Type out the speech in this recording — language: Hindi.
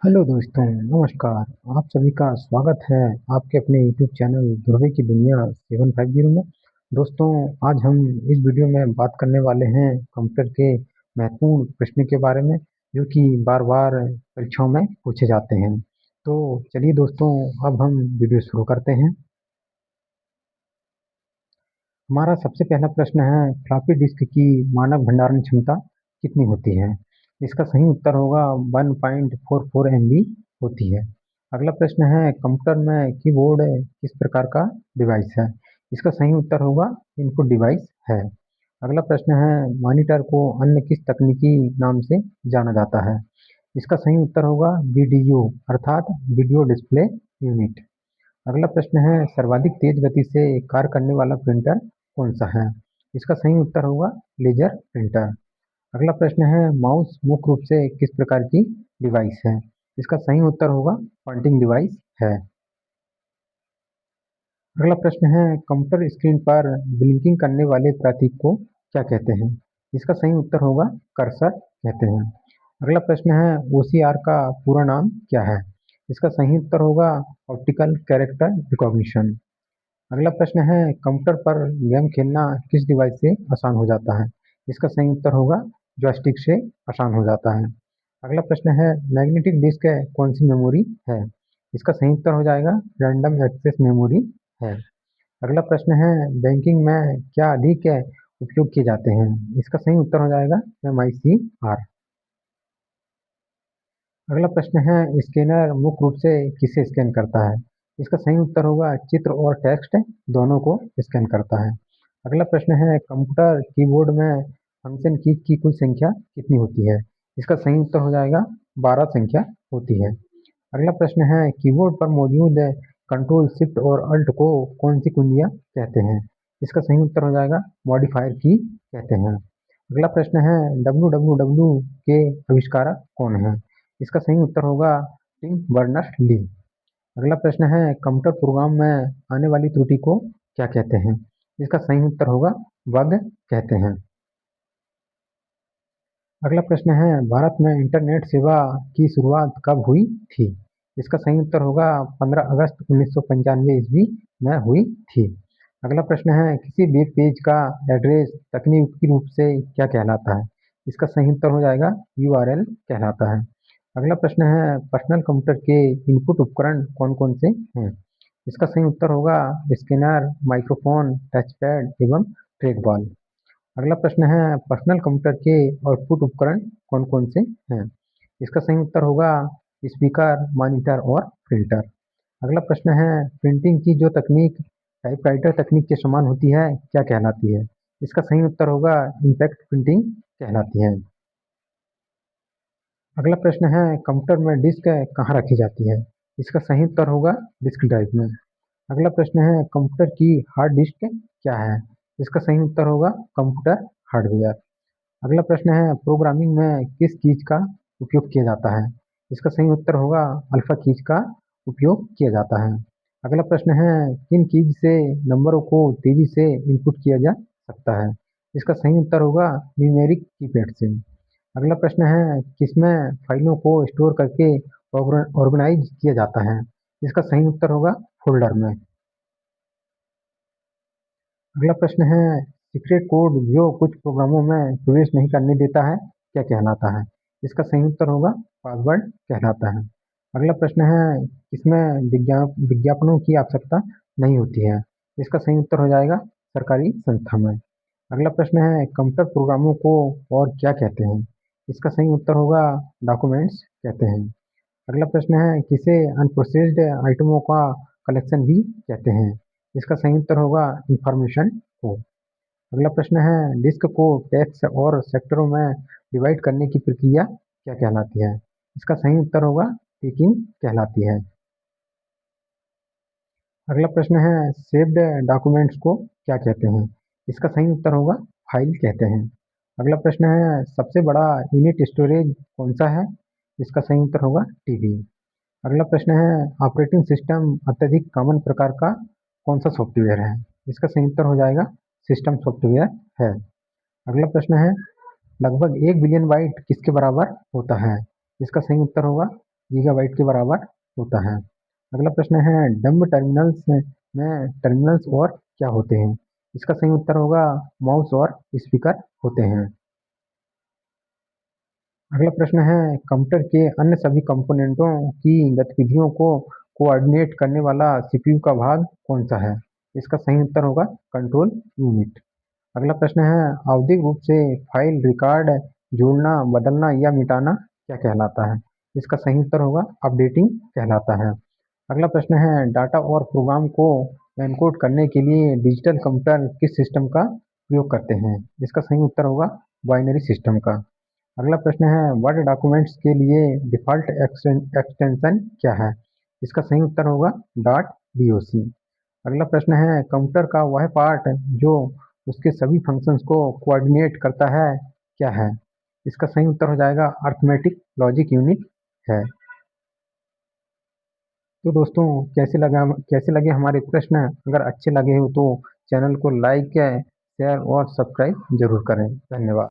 हेलो दोस्तों, नमस्कार। आप सभी का स्वागत है आपके अपने यूट्यूब चैनल ध्रुवे की दुनिया 750 में। दोस्तों, आज हम इस वीडियो में बात करने वाले हैं कंप्यूटर के महत्वपूर्ण प्रश्न के बारे में, जो कि बार बार परीक्षाओं में पूछे जाते हैं। तो चलिए दोस्तों, अब हम वीडियो शुरू करते हैं। हमारा सबसे पहला प्रश्न है, फ्लॉपी डिस्क की मानक भंडारण क्षमता कितनी होती है? इसका सही उत्तर होगा 1.44 MB होती है। अगला प्रश्न है, कंप्यूटर में कीबोर्ड किस प्रकार का डिवाइस है? इसका सही उत्तर होगा इनपुट डिवाइस है। अगला प्रश्न है, मॉनिटर को अन्य किस तकनीकी नाम से जाना जाता है? इसका सही उत्तर होगा वीडीयू अर्थात वीडियो डिस्प्ले यूनिट। अगला प्रश्न है, सर्वाधिक तेज गति से कार्य करने वाला प्रिंटर कौन सा है? इसका सही उत्तर होगा लेजर प्रिंटर। अगला प्रश्न है, माउस मुख्य रूप से किस प्रकार की डिवाइस है? इसका सही उत्तर होगा पॉइंटिंग डिवाइस है। अगला प्रश्न है, कंप्यूटर स्क्रीन पर ब्लिंकिंग करने वाले प्रतीक को क्या कहते हैं? इसका सही उत्तर होगा कर्सर कहते हैं। अगला प्रश्न है, ओसीआर का पूरा नाम क्या है? इसका सही उत्तर होगा ऑप्टिकल कैरेक्टर रिकॉग्निशन। अगला प्रश्न है, कंप्यूटर पर गेम खेलना किस डिवाइस से आसान हो जाता है? इसका सही उत्तर होगा जॉयस्टिक से आसान हो जाता है। अगला प्रश्न है, मैग्नेटिक डिस्क कौन सी मेमोरी है? इसका सही उत्तर हो जाएगा रैंडम एक्सेस मेमोरी है। अगला प्रश्न है, बैंकिंग में क्या अधिक उपयोग किए जाते हैं? इसका सही उत्तर हो जाएगा MICR। अगला प्रश्न है, स्कैनर मुख्य रूप से किसे स्कैन करता है? इसका सही उत्तर होगा चित्र और टेक्स्ट दोनों को स्कैन करता है। अगला प्रश्न है, कंप्यूटर कीबोर्ड में फंक्शन की कुल संख्या कितनी होती है? इसका सही उत्तर हो जाएगा 12 संख्या होती है। अगला प्रश्न है, कीबोर्ड पर मौजूद कंट्रोल शिफ्ट और अल्ट को कौन सी कुंजियां कहते हैं? इसका सही उत्तर हो जाएगा मॉडिफायर की कहते हैं। अगला प्रश्न है, डब्ल्यू के आविष्कारक कौन है? इसका सही उत्तर होगा टिम बर्नर्स ली। अगला प्रश्न है, कंप्यूटर प्रोग्राम में आने वाली त्रुटि को क्या कहते हैं? इसका सही उत्तर होगा बग कहते हैं। अगला प्रश्न है, भारत में इंटरनेट सेवा की शुरुआत कब हुई थी? इसका सही उत्तर होगा 15 अगस्त 1995 ईस्वी में हुई थी। अगला प्रश्न है, किसी वेब पेज का एड्रेस तकनीकी रूप से क्या कहलाता है? इसका सही उत्तर हो जाएगा URL कहलाता है। अगला प्रश्न है, पर्सनल कंप्यूटर के इनपुट उपकरण कौन कौन से हैं? इसका सही उत्तर होगा स्कैनर, माइक्रोफोन, टचपैड एवं ट्रैक बॉल। अगला प्रश्न है, पर्सनल कंप्यूटर के आउटपुट उपकरण कौन कौन से हैं? इसका सही उत्तर होगा स्पीकर, मॉनिटर और प्रिंटर। अगला प्रश्न है, प्रिंटिंग की जो तकनीक टाइपराइटर तकनीक के समान होती है क्या कहलाती है? इसका सही उत्तर होगा इम्पैक्ट प्रिंटिंग कहलाती है। अगला प्रश्न है, कंप्यूटर में डिस्क कहाँ रखी जाती है? इसका सही उत्तर होगा डिस्क ड्राइव में। अगला प्रश्न है, कंप्यूटर की हार्ड डिस्क क्या है? इसका सही उत्तर होगा कंप्यूटर हार्डवेयर। अगला प्रश्न है, प्रोग्रामिंग में किस कीज का उपयोग किया जाता है? इसका सही उत्तर होगा अल्फा कीज का उपयोग किया जाता है। अगला प्रश्न है, किन कीज से नंबरों को तेजी से इनपुट किया जा सकता है? इसका सही उत्तर होगा न्यूमेरिक कीपैड से। अगला प्रश्न है, किसमें फाइलों को स्टोर करके ऑर्गेनाइज किया जाता है? इसका सही उत्तर होगा फोल्डर में। अगला प्रश्न है, सीक्रेट कोड जो कुछ प्रोग्रामों में प्रवेश नहीं करने देता है क्या कहलाता है? इसका सही उत्तर होगा पासवर्ड कहलाता है। अगला प्रश्न है, इसमें विज्ञापनों की आवश्यकता नहीं होती है। इसका सही उत्तर हो जाएगा सरकारी संस्था में। अगला प्रश्न है, कंप्यूटर प्रोग्रामों को और क्या कहते हैं? इसका सही उत्तर होगा डॉक्यूमेंट्स कहते हैं। अगला प्रश्न है, किसे अनप्रोसेस्ड आइटमों का कलेक्शन भी कहते हैं? इसका सही उत्तर होगा इंफॉर्मेशन को। अगला प्रश्न है, डिस्क को टैक्स और सेक्टरों में डिवाइड करने की प्रक्रिया क्या कहलाती है? इसका सही उत्तर होगा टिकिंग कहलाती है। अगला प्रश्न है, सेव्ड डॉक्यूमेंट्स को क्या कहते हैं? इसका सही उत्तर होगा फाइल कहते हैं। अगला प्रश्न है, सबसे बड़ा यूनिट स्टोरेज कौन सा है? इसका सही उत्तर होगा टीबी। अगला प्रश्न है, ऑपरेटिंग सिस्टम अत्यधिक कॉमन प्रकार का कौन सा सॉफ्टवेयर है? इसका सही उत्तर हो जाएगा सिस्टम सॉफ्टवेयर है। अगला प्रश्न है, लगभग 1 बिलियन बाइट किसके बराबर होता है? इसका सही उत्तर होगा गीगाबाइट के बराबर होता है। अगला प्रश्न है डम्ब टर्मिनल्स में टर्मिनल्स और क्या होते हैं? इसका सही उत्तर होगा माउस और स्पीकर होते हैं। अगला प्रश्न है कंप्यूटर के अन्य सभी कंपोनेंटों की गतिविधियों को कोऑर्डिनेट करने वाला सीपीयू का भाग कौन सा है? इसका सही उत्तर होगा कंट्रोल यूनिट। अगला प्रश्न है आवधिक रूप से फाइल रिकॉर्ड जोड़ना, बदलना या मिटाना क्या कहलाता है? इसका सही उत्तर होगा अपडेटिंग कहलाता है। अगला प्रश्न है डाटा और प्रोग्राम को एनकोड करने के लिए डिजिटल कंप्यूटर किस सिस्टम का प्रयोग करते हैं? इसका सही उत्तर होगा बाइनरी सिस्टम का। अगला प्रश्न है वर्ड डॉक्यूमेंट्स के लिए डिफ़ॉल्ट एक्सटेंशन क्या है? इसका सही उत्तर होगा डॉट डॉक। अगला प्रश्न है कंप्यूटर का वह पार्ट जो उसके सभी फंक्शंस को कोऑर्डिनेट करता है क्या है? इसका सही उत्तर हो जाएगा अरिथमेटिक लॉजिक यूनिट है। तो दोस्तों कैसे लगे हमारे प्रश्न? अगर अच्छे लगे हो तो चैनल को लाइक शेयर और सब्सक्राइब जरूर करें। धन्यवाद।